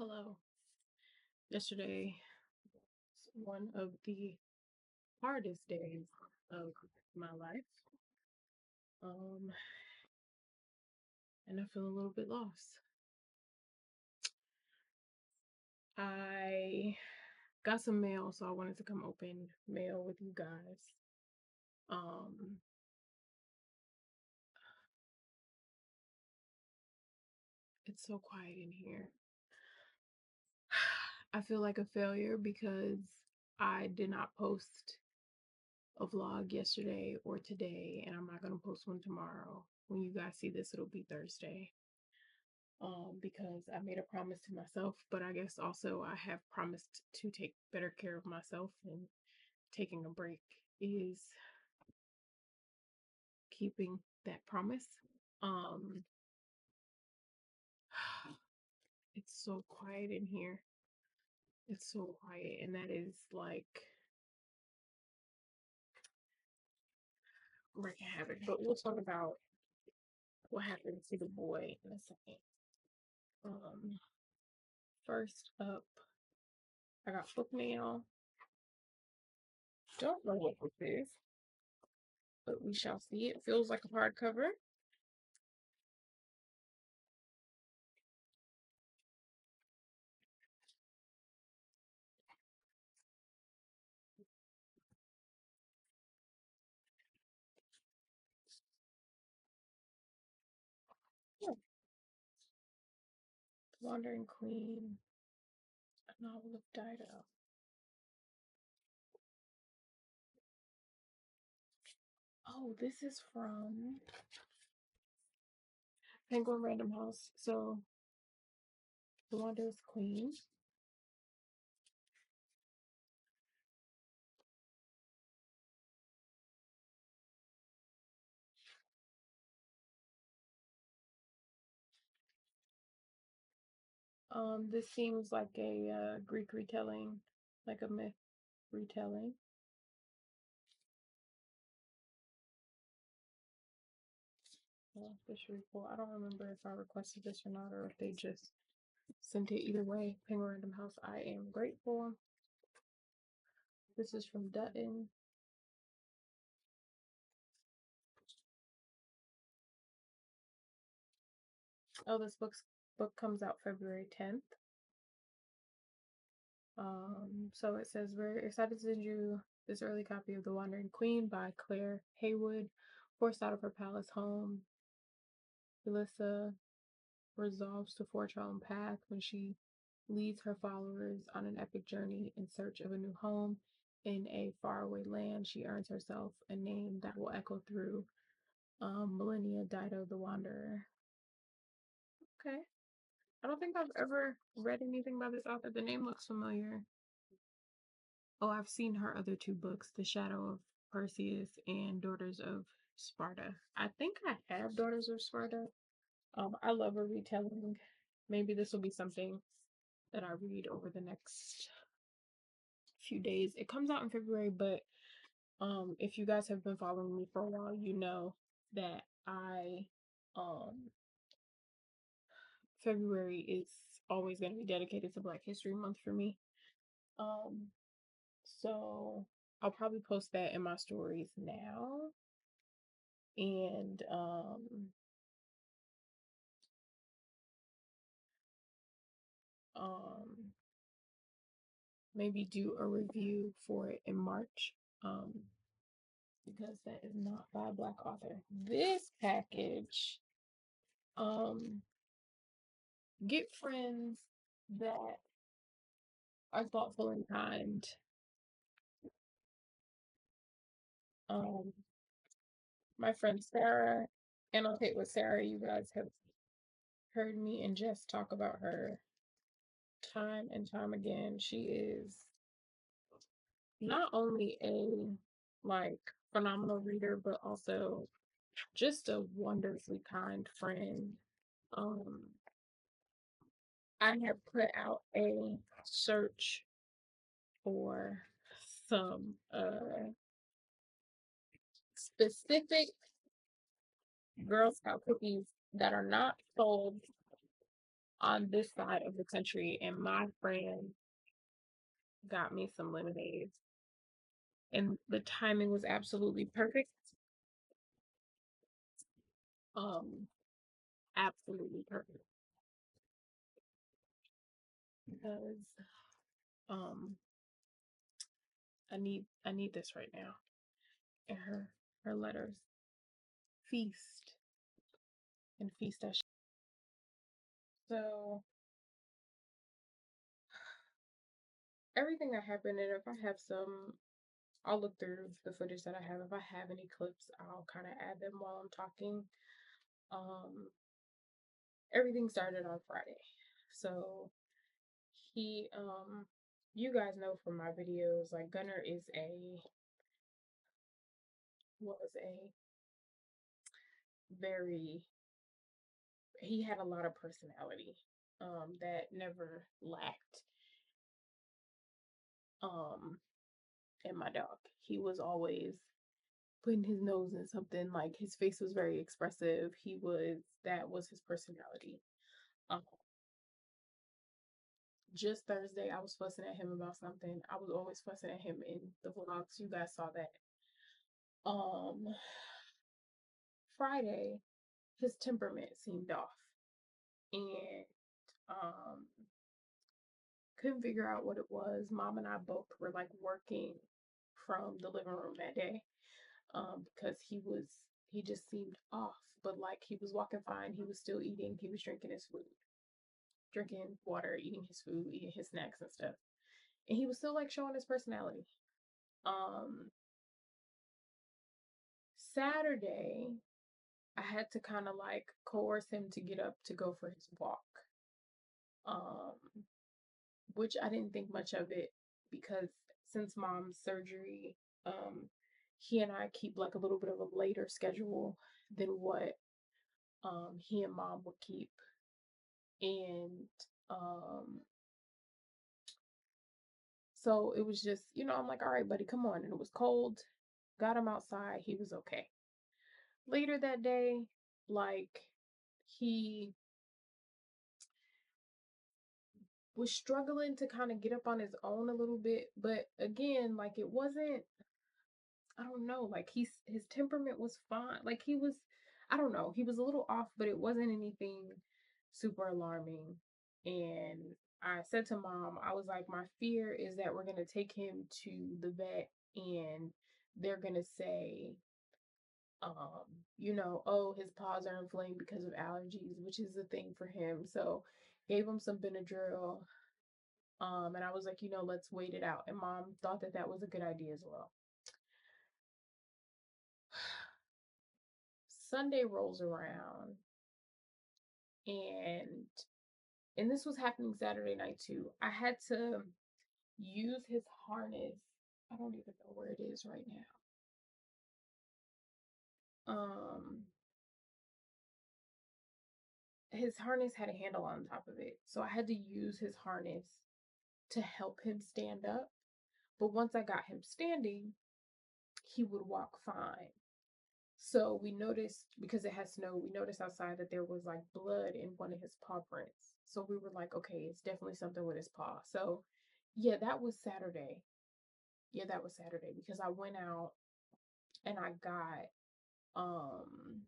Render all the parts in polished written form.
Hello. Yesterday was one of the hardest days of my life. Um, and I feel a little bit lost. I got some mail, so I wanted to come open mail with you guys. Um, it's so quiet in here. I feel like a failure because I did not post a vlog yesterday or today, and I'm not gonna post one tomorrow. When you guys see this, it'll be Thursday. Because I made a promise to myself, but I guess also I have promised to take better care of myself, and taking a break is keeping that promise. Um, it's so quiet in here. It's so quiet, and that is like wreaking havoc. But we'll talk about what happened to the boy in a second. Um, First up, I got book mail. Don't know what this is, but we shall see. It feels like a hardcover. Yeah. Wandering Queen, a novel of Dido. Oh, this is from Penguin Random House. So, The Wanderer's Queen. This seems like a Greek retelling, like a myth retelling. Fish Report. I don't remember if I requested this or not, or if they just sent it. Either way, Penguin Random House, I am grateful. This is from Dutton. Oh, this book comes out February 10th. So it says, we're excited to send you this early copy of The Wandering Queen by Claire Haywood. Forced out of her palace home, Alyssa resolves to forge her own path. When she leads her followers on an epic journey in search of a new home in a faraway land, she earns herself a name that will echo through millennia. Dido the Wanderer. Okay. I don't think I've ever read anything by this author. The name looks familiar. Oh, I've seen her other two books, The Shadow of Perseus and Daughters of Sparta. I think I have Daughters of Sparta. I love a retelling. Maybe this will be something that I read over the next few days. It comes out in February, but if you guys have been following me for a while, you know that I um February is always going to be dedicated to Black History Month for me. Um so I'll probably post that in my stories now, and um maybe do a review for it in March. Because that is not by a Black author. This package, um, get friends that are thoughtful and kind. Um, my friend Sarah, Annotate with Sarah, you guys have heard me and Jess talk about her time and time again. She is not only a like phenomenal reader, but also just a wonderfully kind friend. Um, I have put out a search for some specific Girl Scout cookies that are not sold on this side of the country, and my friend got me some lemonade, and the timing was absolutely perfect. Um, Absolutely perfect because um I need this right now. And her letters feast and feast that. So everything that happened, and if I have some, I'll look through the footage that I have. If I have any clips, I'll kind of add them while I'm talking. Um, Everything started on Friday. So he you guys know from my videos, like Gunner is a was a very he had a lot of personality that never lacked um in my dog. He was always putting his nose in something, like his face was very expressive. That was his personality. Um, just Thursday, I was fussing at him about something. I was always fussing at him in the vlogs. You guys saw that. Um, Friday, his temperament seemed off, and um, couldn't figure out what it was. Mom and I both were like working from the living room that day, because he just seemed off. But like he was walking fine, he was still eating, he was drinking his food, drinking water, eating his food, eating his snacks and stuff. And he was still like showing his personality. Um Saturday, I had to kind of like coerce him to get up to go for his walk. Um which I didn't think much of it because since mom's surgery, he and I keep like a little bit of a later schedule than what he and mom would keep. And um so it was just, I'm like, all right, buddy, come on. And it was cold. Got him outside. He was okay. Later that day, like, he was struggling to kind of get up on his own a little bit. But again, like, it wasn't, I don't know, like, his temperament was fine. Like, I don't know, he was a little off, but it wasn't anything super alarming. And I said to mom, I was like, my fear is that we're going to take him to the vet and they're going to say, oh, his paws are inflamed because of allergies, which is a thing for him. So gave him some Benadryl. And I was like, let's wait it out. And mom thought that that was a good idea as well. Sunday rolls around, and this was happening Saturday night too. I had to use his harness. I don't even know where it is right now. His harness had a handle on top of it, so I had to use his harness to help him stand up. But once I got him standing, he would walk fine. So we noticed, because it had snow, we noticed outside that there was like blood in one of his paw prints. So we were like, okay, it's definitely something with his paw. So yeah, that was Saturday. Yeah, that was Saturday because I went out and I got um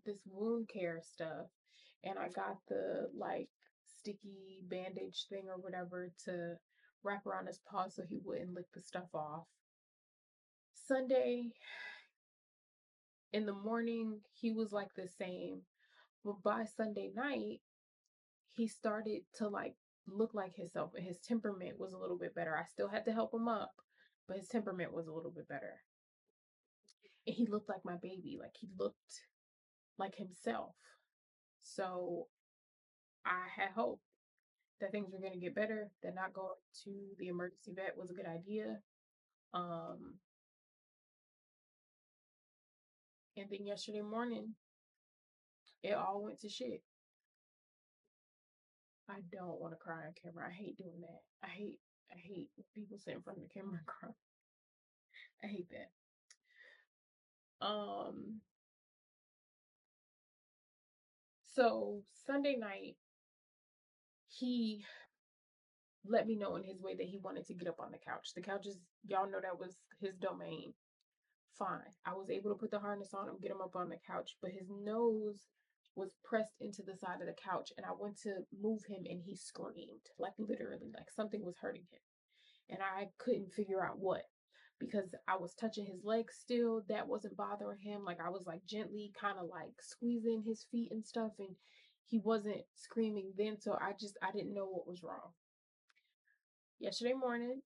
this wound care stuff, and I got the like sticky bandage thing or whatever to wrap around his paw so he wouldn't lick the stuff off. Sunday in the morning, he was like the same, but by Sunday night, he started to like look like himself, and his temperament was a little bit better. I still had to help him up, but his temperament was a little bit better. And he looked like my baby, like he looked like himself. So I had hope that things were going to get better, that not going to the emergency vet was a good idea. Um, and then yesterday morning, it all went to shit. I don't want to cry on camera. I hate doing that. I hate when people sit in front of the camera and cry. I hate that. Um, So Sunday night, he let me know in his way that he wanted to get up on the couch. The couch is, y'all know that was his domain. Fine. I was able to put the harness on him, get him up on the couch, but his nose was pressed into the side of the couch, and I went to move him and he screamed, like literally, like something was hurting him. And I couldn't figure out what, because I was touching his legs still. That wasn't bothering him. Like I was like gently kind of like squeezing his feet and stuff, and he wasn't screaming then. So I didn't know what was wrong. Yesterday morning,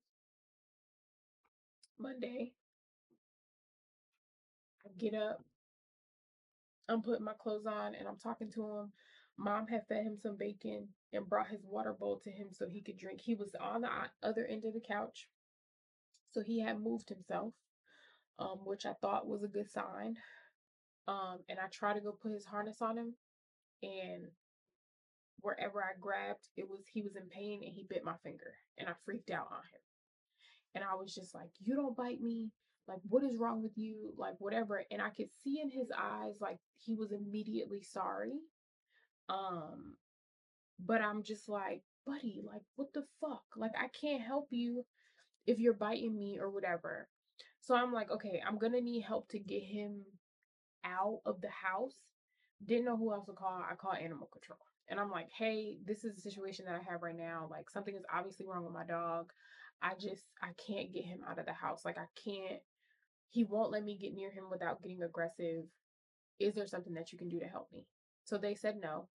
Monday, I get up, I'm putting my clothes on, and I'm talking to him. Mom had fed him some bacon and brought his water bowl to him so he could drink. He was on the other end of the couch, so he had moved himself, which I thought was a good sign. And I tried to go put his harness on him, and wherever I grabbed, he was in pain and he bit my finger, and I freaked out on him. And I was just like, "You don't bite me. Like, what is wrong with you? Like, whatever." And I could see in his eyes like he was immediately sorry. Um, but I'm just like, "Buddy, like, what the fuck? Like, I can't help you if you're biting me or whatever." So I'm like, "Okay, I'm gonna need help to get him out of the house." Didn't know who else to call. I called animal control. And I'm like, "Hey, this is the situation that I have right now. Like, something is obviously wrong with my dog. I can't get him out of the house. Like, I can't, he won't let me get near him without getting aggressive. Is there something that you can do to help me?" So they said no.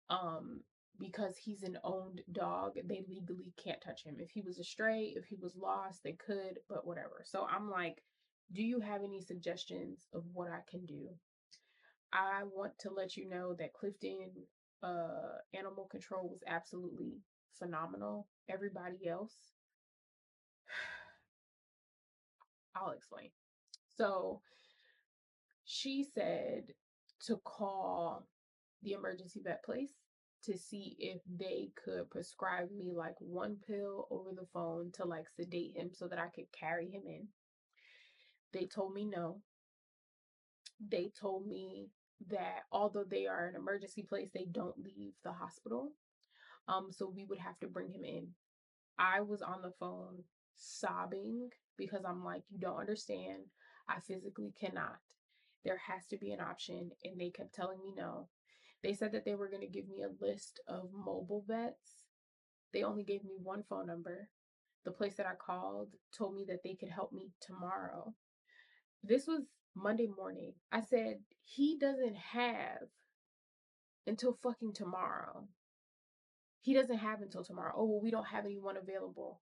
Um, because he's an owned dog, they legally can't touch him. If he was a stray, if he was lost, they could, but whatever. So I'm like, "Do you have any suggestions of what I can do?" I want to let you know that Clifton animal control was absolutely phenomenal. Everybody else, I'll explain. So she said to call the emergency vet place to see if they could prescribe me like one pill over the phone to like sedate him so that I could carry him in. They told me no. They told me that although they are an emergency place, they don't leave the hospital. So we would have to bring him in. I was on the phone sobbing because I'm like, "You don't understand. I physically cannot. There has to be an option." And they kept telling me no. They said that they were going to give me a list of mobile vets. They only gave me one phone number. The place that I called told me that they could help me tomorrow. This was Monday morning. I said, "He doesn't have until fucking tomorrow. He doesn't have until tomorrow." "Oh, well, we don't have anyone available."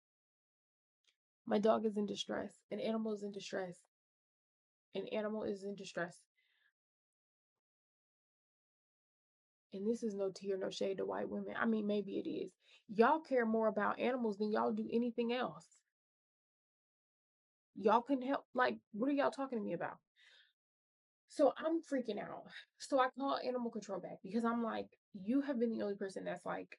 My dog is in distress. An animal is in distress. An animal is in distress. And this is no tea or no shade to white women. I mean, maybe it is. Y'all care more about animals than y'all do anything else. Y'all can help. Like, what are y'all talking to me about? So I'm freaking out. So I call animal control back because I'm like, "You have been the only person that's like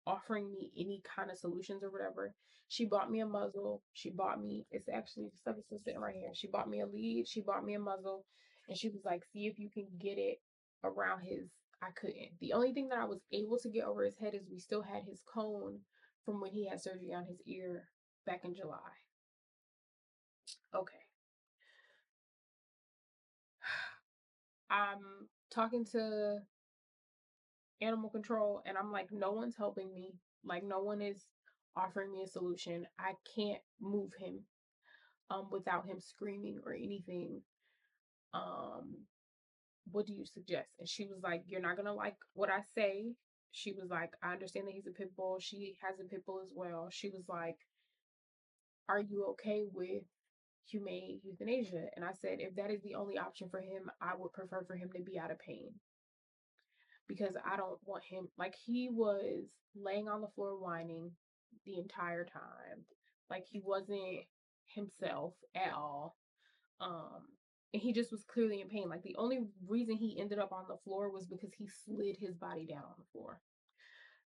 offering me any kind of solutions or whatever." She bought me a muzzle. She bought me, it's actually, the stuff is still sitting right here. She bought me a lead. She bought me a muzzle. And she was like, "See if you can get it around his." I couldn't. The only thing that I was able to get over his head is we still had his cone from when he had surgery on his ear back in July. Okay. I'm talking to animal control and I'm like, "No one's helping me. Like, no one is offering me a solution. I can't move him without him screaming or anything. um what do you suggest?" And she was like, "You're not gonna like what I say." She was like, "I understand that he's a pit bull." She has a pit bull as well. She was like, "Are you okay with humane euthanasia?" And I said, "If that is the only option for him, I would prefer for him to be out of pain, because I don't want him." Like, he was laying on the floor whining the entire time. Like, he wasn't himself at all. Um, and he just was clearly in pain. Like, the only reason he ended up on the floor was because he slid his body down on the floor.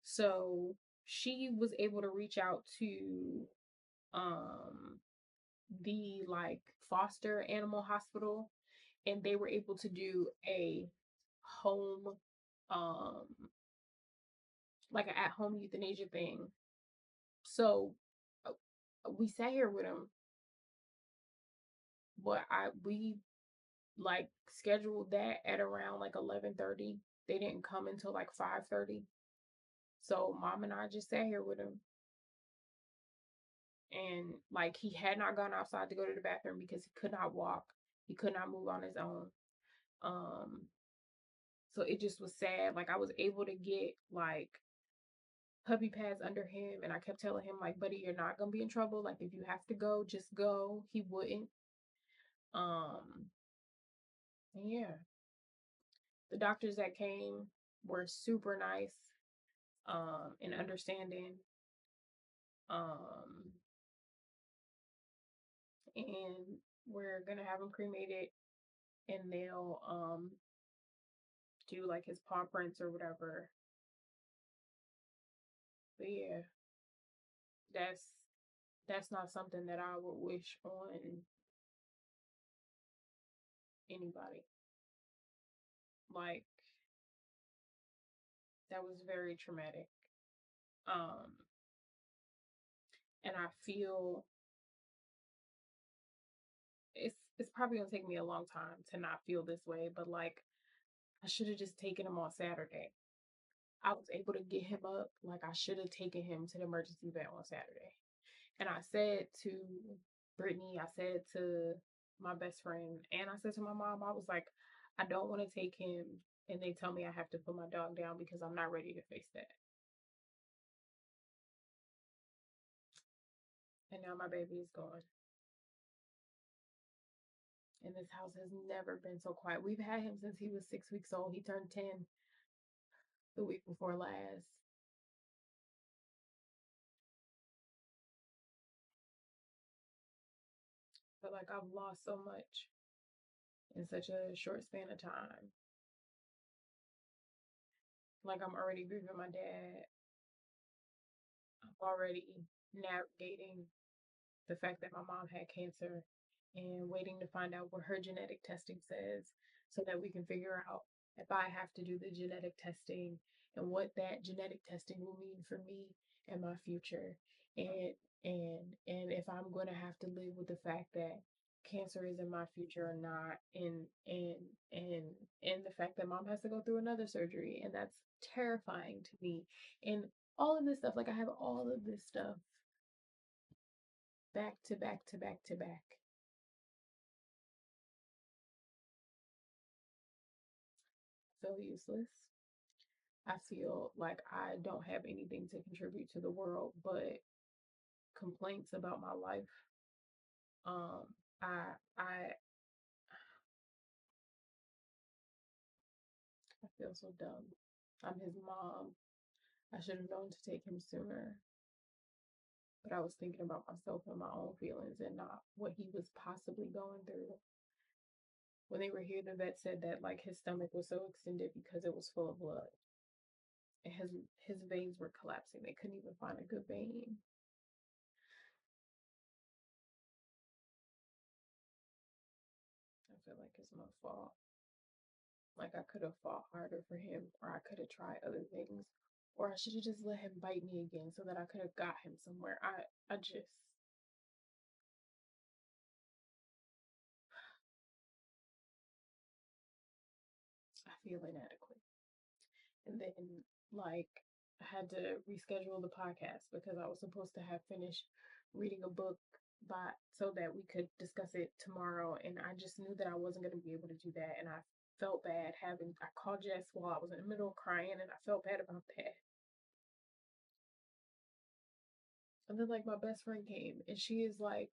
So she was able to reach out to um the like foster animal hospital, and they were able to do a home um like an at-home euthanasia thing. So uh, we sat here with him, but we like scheduled that at around like 11:30. They didn't come until like 5:30. So mom and I just sat here with him, and like he had not gone outside to go to the bathroom because he could not walk. He could not move on his own. Um so it just was sad. Like I was able to get like puppy pads under him, and I kept telling him like, buddy, you're not gonna be in trouble. Like if you have to go, just go. He wouldn't. Um and yeah, the doctors that came were super nice, and understanding. Um and we're gonna have him cremated, and they'll do like his paw prints or whatever. But yeah, that's that's not something that I would wish on anybody. Like that was very traumatic. Um and I feel it's probably gonna take me a long time to not feel this way, but like I should have just taken him on Saturday. I was able to get him up. Like I should have taken him to the emergency vet on Saturday. And I said to Brittany, I said to my best friend, and I said to my mom, I was like, I don't want to take him and they tell me I have to put my dog down because I'm not ready to face that. And now my baby is gone. And this house has never been so quiet. We've had him since he was 6 weeks old. He turned 10 the week before last. But like I've lost so much in such a short span of time. Like I'm already grieving my dad. I'm already navigating the fact that my mom had cancer and waiting to find out what her genetic testing says so that we can figure out if I have to do the genetic testing and what that genetic testing will mean for me and my future, and and if I'm going to have to live with the fact that cancer is in my future or not, and and the fact that mom has to go through another surgery, and that's terrifying to me, and all of this stuff. Like I have all of this stuff back to back to back to back. I feel useless. I feel like I don't have anything to contribute to the world but complaints about my life. Um, I feel so dumb. I'm his mom. I should have known to take him sooner. But I was thinking about myself and my own feelings and not what he was possibly going through. When they were here, the vet said that like his stomach was so extended because it was full of blood. And his veins were collapsing. They couldn't even find a good vein. I feel like it's my fault. Like I could have fought harder for him, or I could have tried other things, or I should have just let him bite me again so that I could have got him somewhere. I just I feel inadequate. And then like I had to reschedule the podcast because I was supposed to have finished reading a book by so that we could discuss it tomorrow, and I just knew that I wasn't going to be able to do that, and I felt bad having I called Jess while I was in the middle of crying, and I felt bad about that. And then like my best friend came, and she is like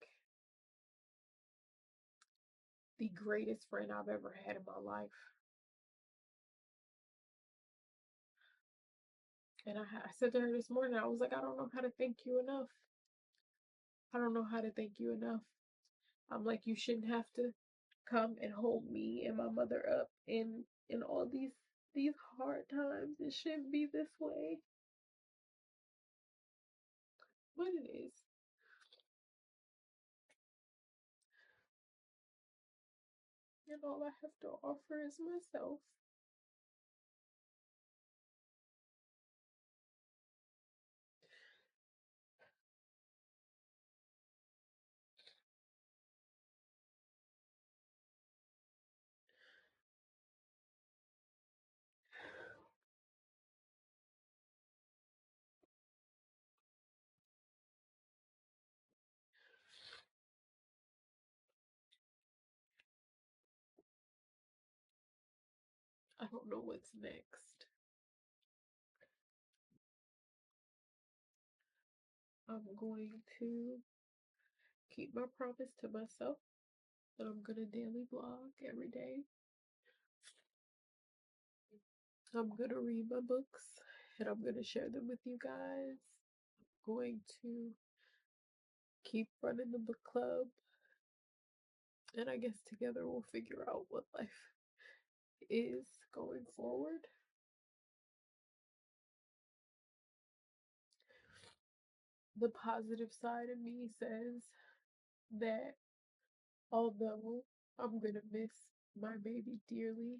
the greatest friend I've ever had in my life. And I said to her this morning, I was like, I don't know how to thank you enough. I don't know how to thank you enough. I'm like, you shouldn't have to come and hold me and my mother up in all these hard times. It shouldn't be this way. But it is. And all I have to offer is myself. I don't know what's next. I'm going to keep my promise to myself that I'm gonna daily vlog every day. I'm gonna read my books and I'm gonna share them with you guys. I'm going to keep running the book club, and I guess together we'll figure out what life is going forward. The positive side of me says that although I'm gonna miss my baby dearly,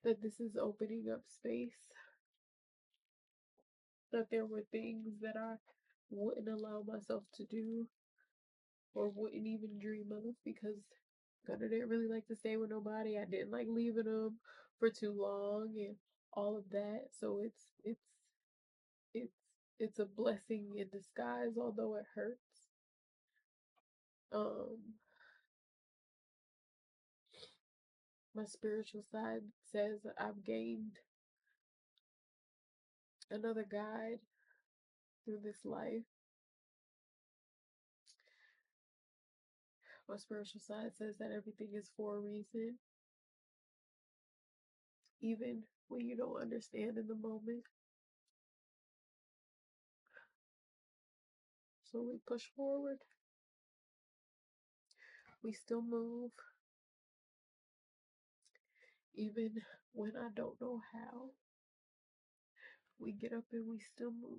that this is opening up space, that there were things that I wouldn't allow myself to do or wouldn't even dream of because Gunnar didn't really like to stay with nobody. I didn't like leaving him for too long and all of that. So it's it's a blessing in disguise, although it hurts. Um, my spiritual side says I've gained another guide through this life. My spiritual side says that everything is for a reason, even when you don't understand in the moment. So we push forward. We still move, even when I don't know how. We get up and we still move.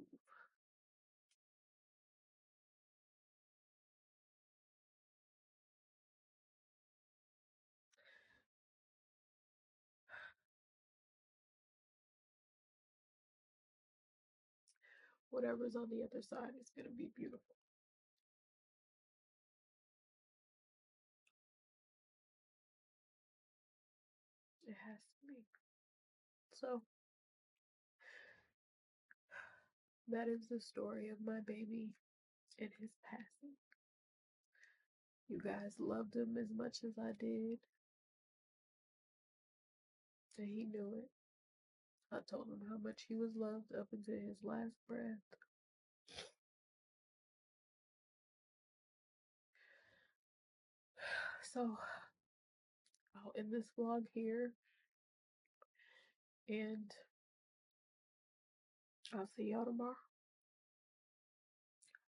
Whatever's on the other side is going to be beautiful. It has to be. So, that is the story of my baby and his passing. You guys loved him as much as I did, and he knew it. I told him how much he was loved up until his last breath. So, I'll end this vlog here, and I'll see y'all tomorrow.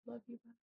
Love you. Bye.